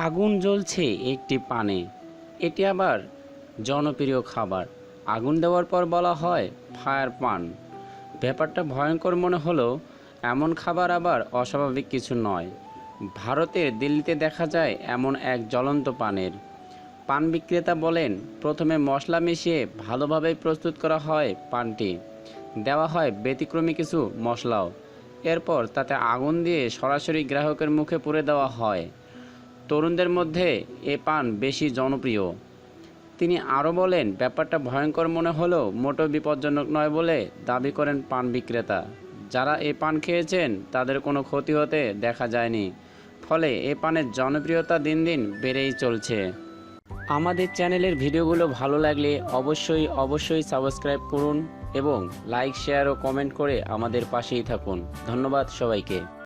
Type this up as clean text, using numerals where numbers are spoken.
আগুন জ্বলছে একটি পানে, এটি আবার জনপ্রিয় খাবার। আগুন দেওয়ার পর বলা হয় ফায়ার পান। ব্যাপারটা ভয়ঙ্কর মনে হলো, এমন খাবার আবার অস্বাভাবিক কিছু নয়। ভারতের দিল্লিতে দেখা যায় এমন এক জ্বলন্ত পানের। পান বিক্রেতা বলেন, প্রথমে মশলা মিশিয়ে ভালোভাবে প্রস্তুত করা হয় পানটি, দেওয়া হয় ব্যতিক্রমী কিছু মশলাও, এরপর তাতে আগুন দিয়ে সরাসরি গ্রাহকের মুখে পুরে দেওয়া হয়। তরুণদের মধ্যে এ পান বেশি জনপ্রিয়। তিনি আরও বলেন, ব্যাপারটা ভয়ঙ্কর মনে হলেও মোটেও বিপজ্জনক নয় বলে দাবি করেন পান বিক্রেতা। যারা এ পান খেয়েছেন তাদের কোনো ক্ষতি হতে দেখা যায়নি, ফলে এ পানের জনপ্রিয়তা দিন দিন বেড়েই চলছে। আমাদের চ্যানেলের ভিডিওগুলো ভালো লাগলে অবশ্যই সাবস্ক্রাইব করুন এবং লাইক, শেয়ার ও কমেন্ট করে আমাদের পাশেই থাকুন। ধন্যবাদ সবাইকে।